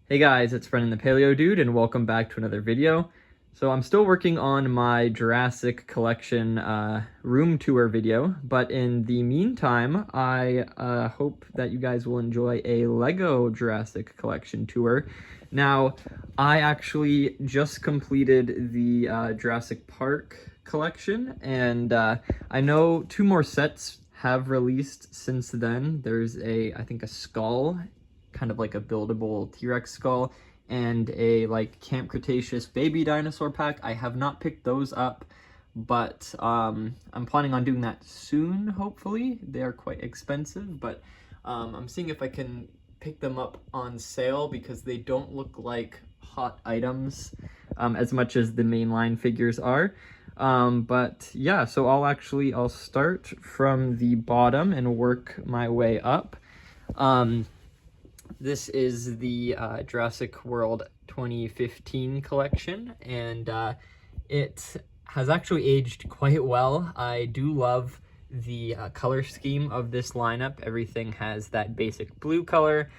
Hey guys, it's Brennan the Paleo Dude, and welcome back to another video. So I'm still working on my Jurassic collection room tour video, but in the meantime, I hope that you guys will enjoy a Lego Jurassic collection tour. Now, I actually just completed the Jurassic Park collection, and I know 2 more sets have released since then. There's I think a skull, kind of like a buildable T-Rex skull, and a like Camp Cretaceous baby dinosaur pack. I have not picked those up, but I'm planning on doing that soon, hopefully. They are quite expensive, but I'm seeing if I can pick them up on sale because they don't look like hot items as much as the mainline figures are. But yeah, so I'll start from the bottom and work my way up. This is the Jurassic World 2015 collection, and it has actually aged quite well. I do love the color scheme of this lineup. Everything has that basic blue color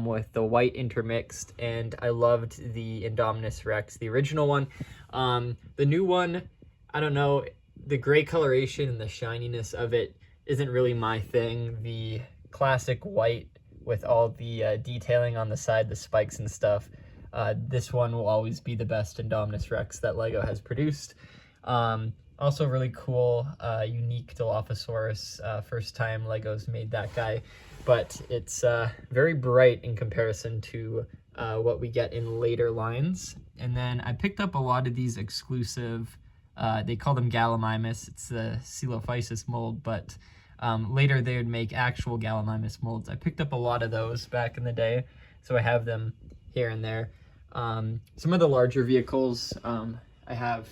with the white intermixed, and I loved the Indominus Rex, the original one. The new one, I don't know, the gray coloration and the shininess of it isn't really my thing. The classic white with all the detailing on the side, the spikes and stuff. This one will always be the best Indominus Rex that LEGO has produced. Also really cool, unique Dilophosaurus. First time LEGO's made that guy, but it's very bright in comparison to what we get in later lines. And then I picked up a lot of these exclusive, they call them Gallimimus. It's the Coelophysis mold, but later they would make actual Gallimimus molds. I picked up a lot of those back in the day, so I have them here and there. Some of the larger vehicles I have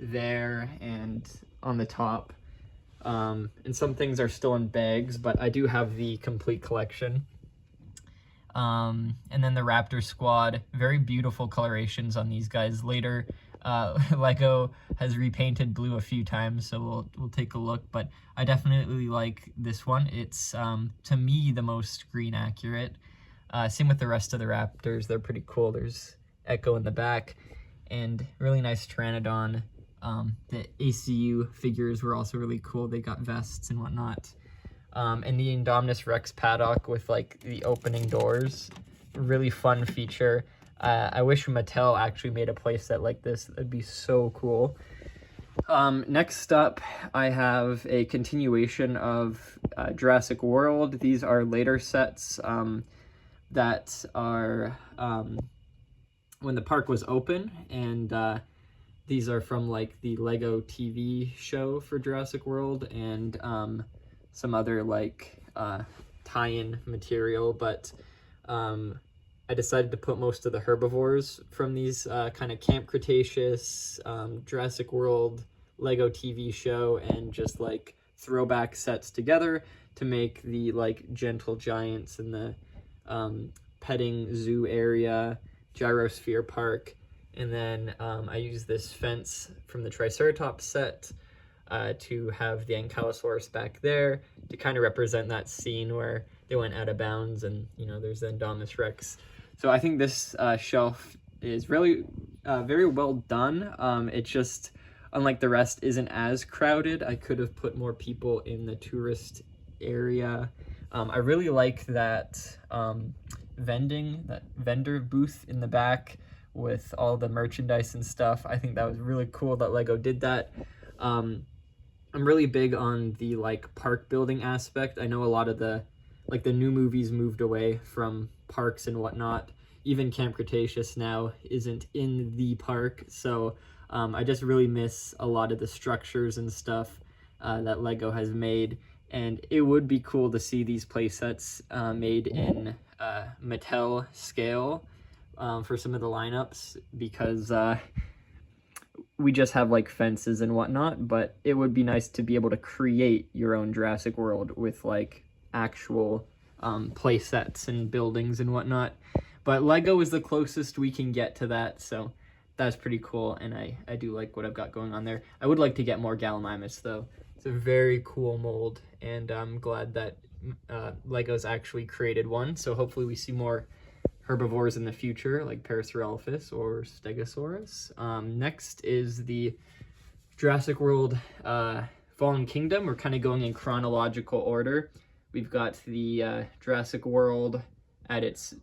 there and on the top, and some things are still in bags, but I do have the complete collection. And then the Raptor Squad, very beautiful colorations on these guys. Later, LEGO has repainted blue a few times, so we'll take a look, but I definitely like this one. It's to me the most green accurate. Same with the rest of the Raptors. They're pretty cool. There's Echo in the back and really nice Pteranodon. The ACU figures were also really cool. They got vests and whatnot. And the Indominus Rex paddock with like the opening doors, really fun feature. I wish Mattel actually made a playset like this. It'd be so cool. Next up, I have a continuation of Jurassic World. These are later sets that are when the park was open, and these are from like the LEGO TV show for Jurassic World and some other like tie-in material, but I decided to put most of the herbivores from these kind of Camp Cretaceous, Jurassic World, LEGO TV show, and just like throwback sets together to make the like gentle giants in the petting zoo area, gyrosphere park. And then I use this fence from the Triceratops set to have the Ankylosaurus back there to kind of represent that scene where they went out of bounds, and you know there's the Indominus Rex. So I think this shelf is really very well done. It just, unlike the rest, isn't as crowded. I could have put more people in the tourist area. I really like that vendor booth in the back with all the merchandise and stuff. I think that was really cool that LEGO did that. I'm really big on the like park building aspect. I know a lot of the new movies moved away from parks and whatnot. Even Camp Cretaceous now isn't in the park, so I just really miss a lot of the structures and stuff that LEGO has made, and it would be cool to see these playsets made in Mattel scale for some of the lineups, because we just have like fences and whatnot, but it would be nice to be able to create your own Jurassic World with like actual play sets and buildings and whatnot. But LEGO is the closest we can get to that, so that's pretty cool, and I do like what I've got going on there. I would like to get more Gallimimus though. It's a very cool mold, and I'm glad that LEGO's actually created one, so hopefully we see more herbivores in the future, like Parasaurolophus or Stegosaurus. Next is the Jurassic World Fallen Kingdom. We're kind of going in chronological order. We've got the Jurassic World at its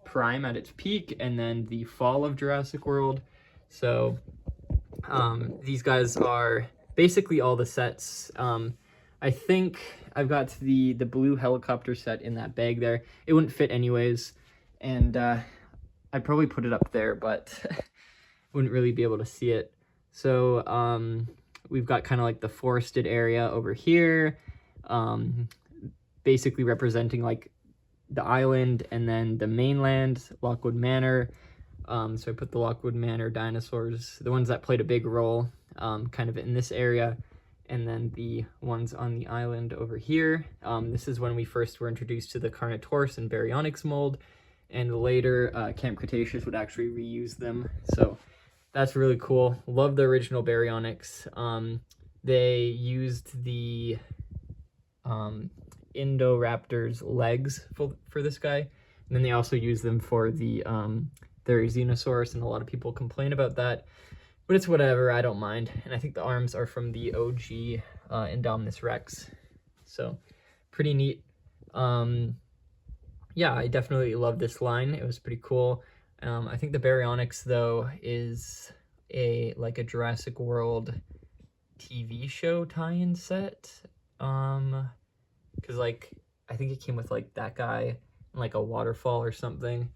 prime, at its peak, and then the fall of Jurassic World. So these guys are basically all the sets. I think I've got the blue helicopter set in that bag there. It wouldn't fit anyways, and I'd probably put it up there, but wouldn't really be able to see it. So we've got kind of like the forested area over here, basically representing like the island, and then the mainland, Lockwood Manor. So I put the Lockwood Manor dinosaurs, the ones that played a big role kind of in this area, and then the ones on the island over here. This is when we first were introduced to the Carnotaurus and Baryonyx mold, and later Camp Cretaceous would actually reuse them. So that's really cool. Love the original Baryonyx. They used the Indoraptor's legs for this guy, and then they also used them for the Therizinosaurus, and a lot of people complain about that, but it's whatever, I don't mind. And I think the arms are from the OG Indominus Rex, so pretty neat. Yeah, I definitely love this line. It was pretty cool. I think the Baryonyx though is like a Jurassic World TV show tie-in set, because like I think it came with like that guy and like a waterfall or something.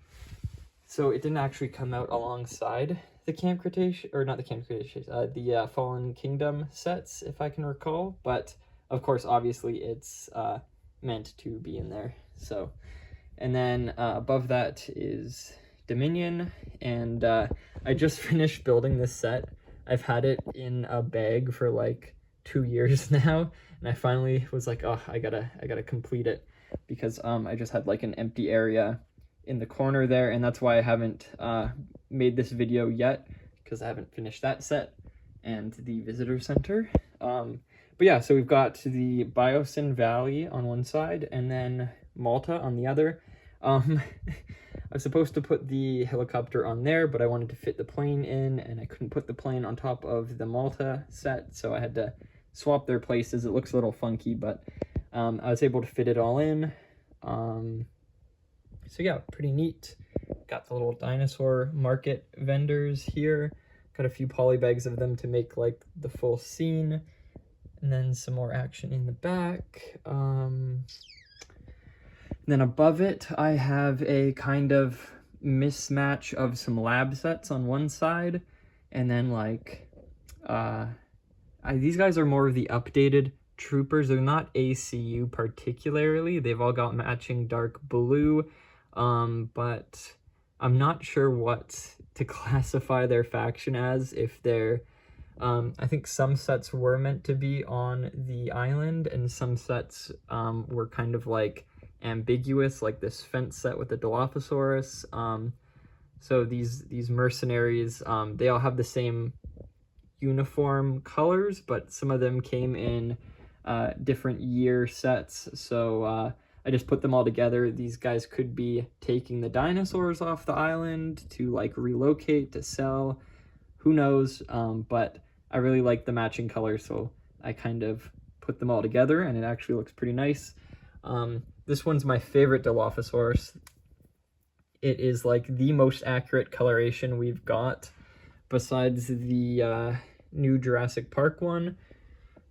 So it didn't actually come out alongside the Camp Cretaceous, or not the Camp Cretaceous, the Fallen Kingdom sets, if I can recall. But of course, obviously, it's meant to be in there. So, and then above that is Dominion, and I just finished building this set. I've had it in a bag for like 2 years now, and I finally was like, oh, I gotta complete it, because I just had like an empty area in the corner there, and that's why I haven't made this video yet, because I haven't finished that set and the visitor center. But yeah, so we've got the Biosyn Valley on one side and then Malta on the other. I was supposed to put the helicopter on there, but I wanted to fit the plane in, and I couldn't put the plane on top of the Malta set, so I had to swap their places. It looks a little funky, but I was able to fit it all in. So yeah, pretty neat. Got the little dinosaur market vendors here. Got a few poly bags of them to make like the full scene. And then some more action in the back. And then above it, I have a kind of mismatch of some lab sets on one side. And then like, these guys are more of the updated troopers. They're not ACU particularly. They've all got matching dark blue. But I'm not sure what to classify their faction as. If they're, I think some sets were meant to be on the island, and some sets were kind of like ambiguous, like this fence set with the Dilophosaurus. So these mercenaries, they all have the same uniform colors, but some of them came in different year sets. So I just put them all together. These guys could be taking the dinosaurs off the island to like relocate, to sell, who knows, but I really like the matching colors, so I kind of put them all together, and it actually looks pretty nice. This one's my favorite Dilophosaurus. It is like the most accurate coloration we've got, besides the new Jurassic Park one.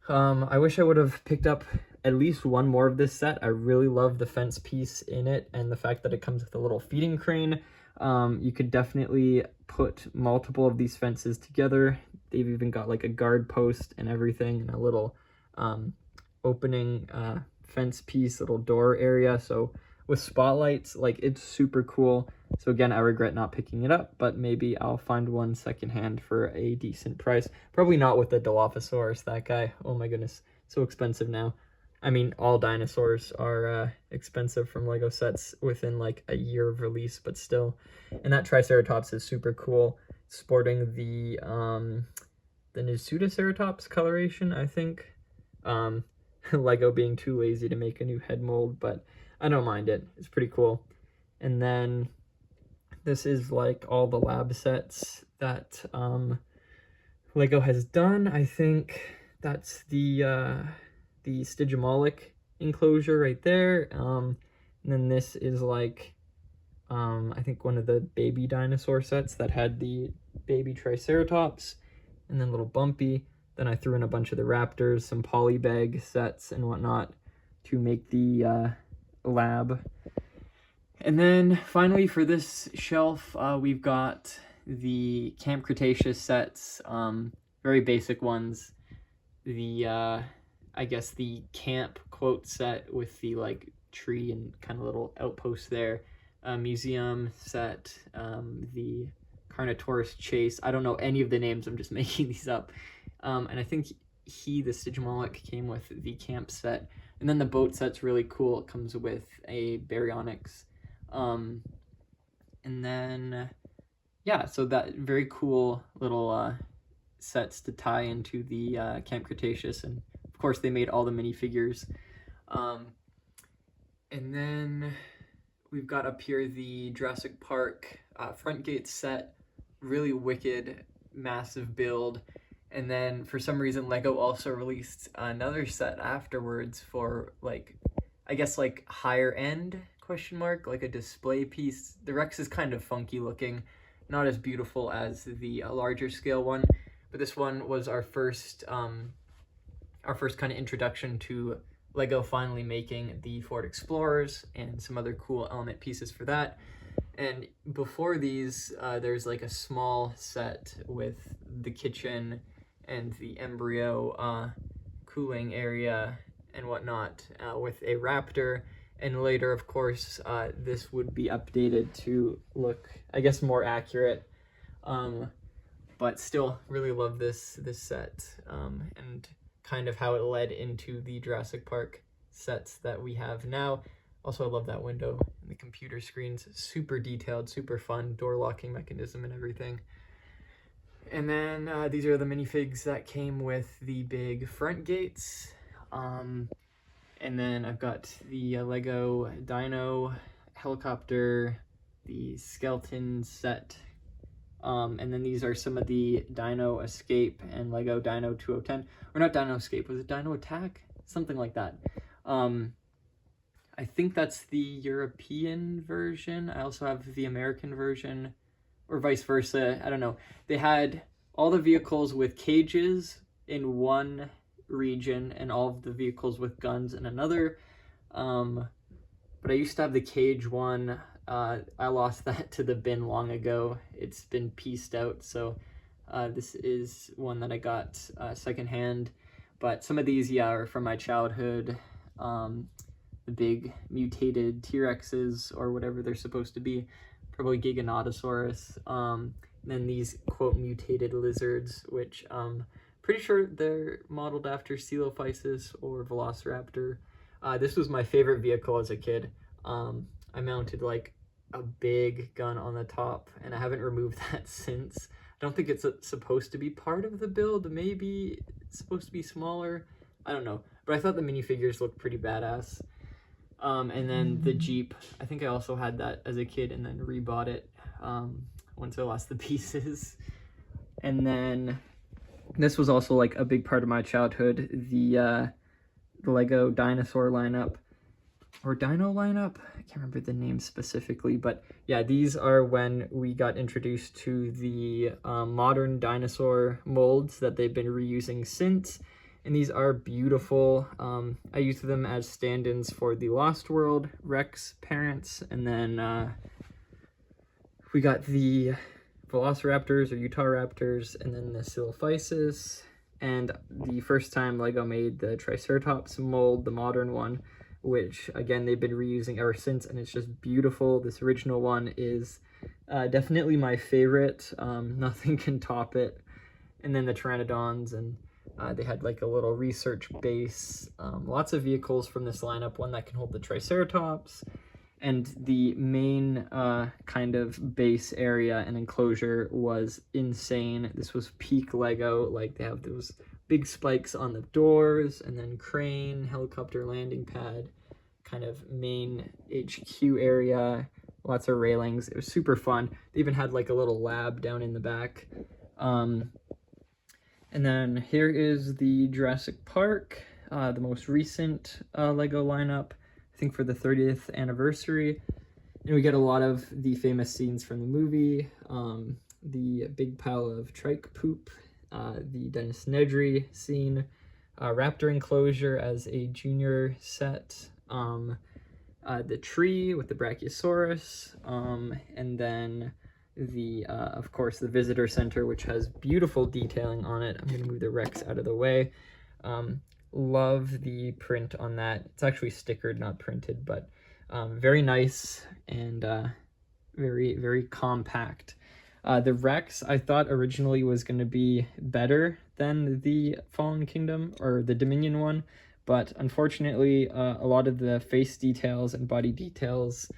I wish I would have picked up at least one more of this set. I really love the fence piece in it, and the fact that it comes with a little feeding crane. You could definitely put multiple of these fences together. They've even got like a guard post and everything, and a little opening fence piece, little door area. So with spotlights, like, it's super cool. So again, I regret not picking it up, but maybe I'll find one secondhand for a decent price. Probably not with the Dilophosaurus, that guy. Oh my goodness, so expensive now. I mean, all dinosaurs are expensive from Lego sets within like a year of release, but still. And that Triceratops is super cool, sporting the Nisutoceratops coloration, I think. Lego being too lazy to make a new head mold, but I don't mind it. It's pretty cool. And then This is like all the lab sets that Lego has done. I think that's the Stygimoloch enclosure right there. And then this is like I think one of the baby dinosaur sets that had the baby Triceratops, and then little Bumpy. Then I threw in a bunch of the raptors, some polybag sets and whatnot to make the lab. And then finally for this shelf, we've got the Camp Cretaceous sets, very basic ones. The, I guess the camp quote set with the like tree and kind of little outpost there. Museum set, the Carnotaurus chase. I don't know any of the names, I'm just making these up. And I think the Stygimoloch came with the camp set. And then the boat set's really cool. It comes with a baryonyx. And then, yeah, so that very cool little sets to tie into the Camp Cretaceous. And of course they made all the minifigures. And then we've got up here the Jurassic Park front gate set, really wicked, massive build. And then for some reason, Lego also released another set afterwards for like, I guess like higher end question mark, like a display piece. The Rex is kind of funky looking, not as beautiful as the larger scale one, but this one was our first kind of introduction to Lego finally making the Ford Explorers and some other cool element pieces for that. And before these, there's like a small set with the kitchen and the embryo cooling area and whatnot with a raptor. And later, of course, this would be updated to look, I guess, more accurate. But still really love this set and kind of how it led into the Jurassic Park sets that we have now. Also, I love that window and the computer screens, super detailed, super fun, door locking mechanism and everything. And then these are the minifigs that came with the big front gates. And then I've got the Lego Dino helicopter, the skeleton set. And then these are some of the Dino Escape and Lego Dino 2010. Or not Dino Escape, was it Dino Attack? Something like that. I think that's the European version. I also have the American version, or vice versa. I don't know. They had all the vehicles with cages in one region and all of the vehicles with guns in another. But I used to have the cage one. I lost that to the bin long ago. It's been pieced out, so this is one that I got secondhand. But some of these, yeah, are from my childhood. The big mutated T-Rexes or whatever they're supposed to be, probably giganotosaurus. Then these quote mutated lizards, which pretty sure they're modeled after Coelophysis or Velociraptor. This was my favorite vehicle as a kid. I mounted like a big gun on the top, and I haven't removed that since. I don't think it's supposed to be part of the build. Maybe it's supposed to be smaller. I don't know. But I thought the minifigures looked pretty badass. And then the Jeep, I think I also had that as a kid and then rebought it once I lost the pieces. And then this was also like a big part of my childhood, the Lego dinosaur lineup, or Dino lineup. I can't remember the name specifically, but yeah, these are when we got introduced to the modern dinosaur molds that they've been reusing since. And these are beautiful. I used them as stand-ins for the Lost World Rex parents. And then we got the Velociraptors or Utah Raptors, and then the Coelophysis. And the first time Lego made the Triceratops mold, the modern one, which again they've been reusing ever since, and it's just beautiful. This original one is definitely my favorite. Nothing can top it. And then the Pteranodons, and they had like a little research base. Lots of vehicles from this lineup, one that can hold the Triceratops. And the main kind of base area and enclosure was insane. This was peak Lego. Like they have those big spikes on the doors, and then crane, helicopter landing pad, kind of main HQ area, lots of railings. It was super fun. They even had like a little lab down in the back. And then here is the Jurassic Park, the most recent Lego lineup, I think for the 30th anniversary. And we get a lot of the famous scenes from the movie, the big pile of trike poop, the Dennis Nedry scene, raptor enclosure as a junior set, the tree with the Brachiosaurus, and then the of course the visitor center, which has beautiful detailing on it. I'm gonna move the Rex out of the way. Love the print on that. It's actually stickered, not printed, but very nice and very, very compact. The Rex I thought originally was going to be better than the Fallen Kingdom or the Dominion one, but unfortunately a lot of the face details and body details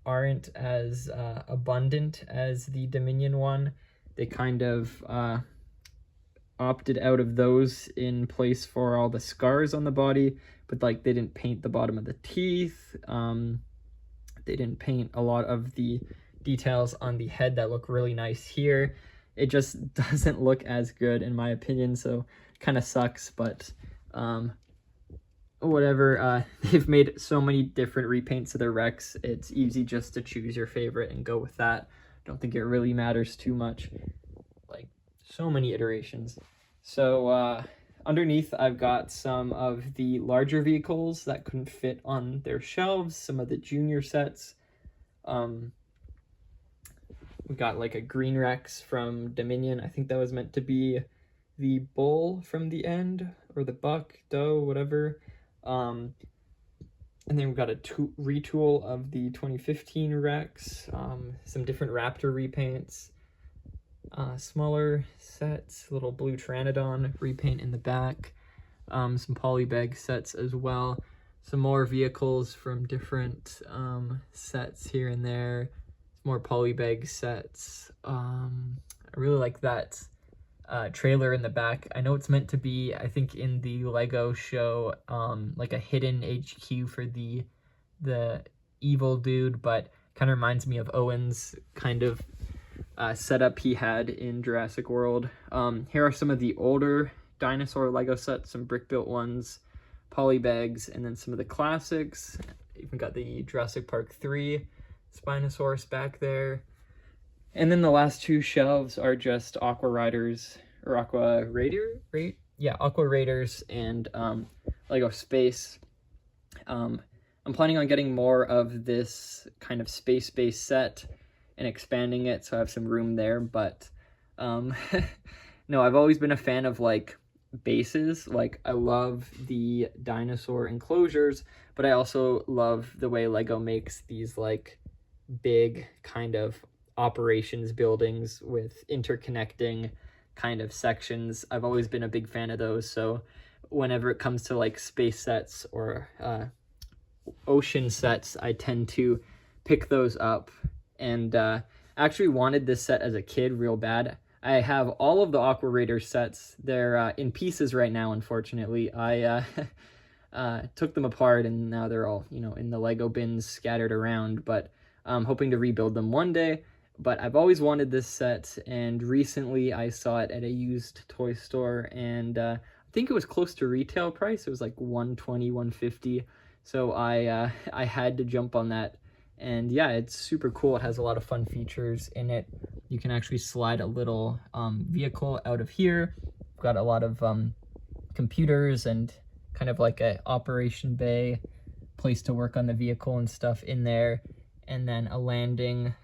aren't as abundant as the Dominion one. They kind of opted out of those in place for all the scars on the body, but like they didn't paint the bottom of the teeth. They didn't paint a lot of the details on the head that look really nice here. It just doesn't look as good in my opinion, so kind of sucks, but whatever. They've made so many different repaints of the Rex, it's easy just to choose your favorite and go with that. Don't think it really matters too much. Like, so many iterations. So underneath I've got some of the larger vehicles that couldn't fit on their shelves, some of the junior sets. We got like a green Rex from Dominion. I think that was meant to be the bull from the end, or the buck, doe, whatever. And then we've got a retool of the 2015 Rex, some different raptor repaints, smaller sets, little blue Pteranodon repaint in the back, some polybag sets as well, some more vehicles from different sets here and there, some more polybag sets. I really like that trailer in the back. I know it's meant to be, I think in the Lego show, like a hidden HQ for the evil dude, but kind of reminds me of Owen's kind of setup he had in Jurassic World. Here are some of the older dinosaur Lego sets, some brick-built ones, polybags, and then some of the classics. Even got the Jurassic Park 3 Spinosaurus back there. And then the last two shelves are just Aqua Raiders, or Aqua Raider, right? Yeah, Aqua Raiders and Lego Space. I'm planning on getting more of this kind of space-based set and expanding it so I have some room there, but no, I've always been a fan of like bases. Like, I love the dinosaur enclosures, but I also love the way Lego makes these like big kind of operations buildings with interconnecting kind of sections. I've always been a big fan of those, so whenever it comes to like space sets or ocean sets, I tend to pick those up. And actually wanted this set as a kid real bad. I have all of the Aqua Raiders sets. They're in pieces right now, unfortunately. I took them apart and now they're all, you know, in the Lego bins scattered around, but I'm hoping to rebuild them one day. But I've always wanted this set, and recently I saw it at a used toy store, and I think it was close to retail price. It was like $120, $150. So I had to jump on that. And yeah, it's super cool. It has a lot of fun features in it. You can actually slide a little vehicle out of here. We've got a lot of computers and kind of like a operation bay, place to work on the vehicle and stuff in there. And then a landing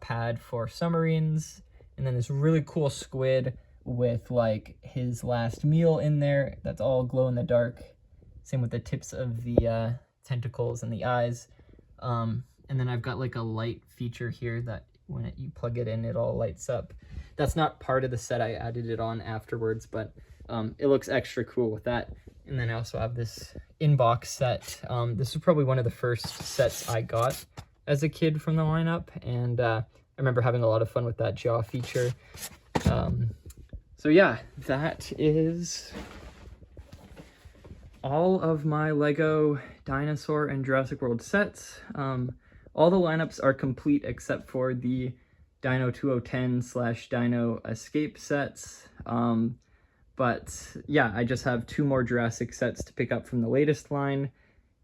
pad for submarines. And then this really cool squid with like his last meal in there. That's all glow in the dark. Same with the tips of the tentacles and the eyes. And then I've got like a light feature here that when you plug it in, it all lights up. That's not part of the set. I added it on afterwards, but it looks extra cool with that. And then I also have this in-box set. This is probably one of the first sets I got as a kid from the lineup, and I remember having a lot of fun with that jaw feature. So yeah, that is all of my Lego Dinosaur and Jurassic World sets. all the lineups are complete except for the Dino 2010/Dino Escape sets. But yeah, I just have 2 more Jurassic sets to pick up from the latest line,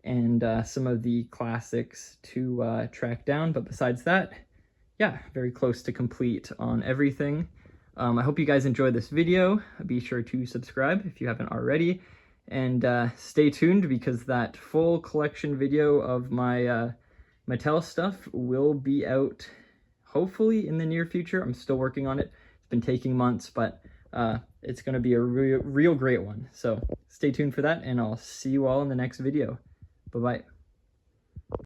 and some of the classics to track down. But besides that, yeah, very close to complete on everything. I hope you guys enjoyed this video. Be sure to subscribe if you haven't already, and stay tuned, because that full collection video of my Mattel stuff will be out hopefully in the near future. I'm still working on it. It's been taking months, but it's going to be a real great one. So stay tuned for that, and I'll see you all in the next video. Bye-bye.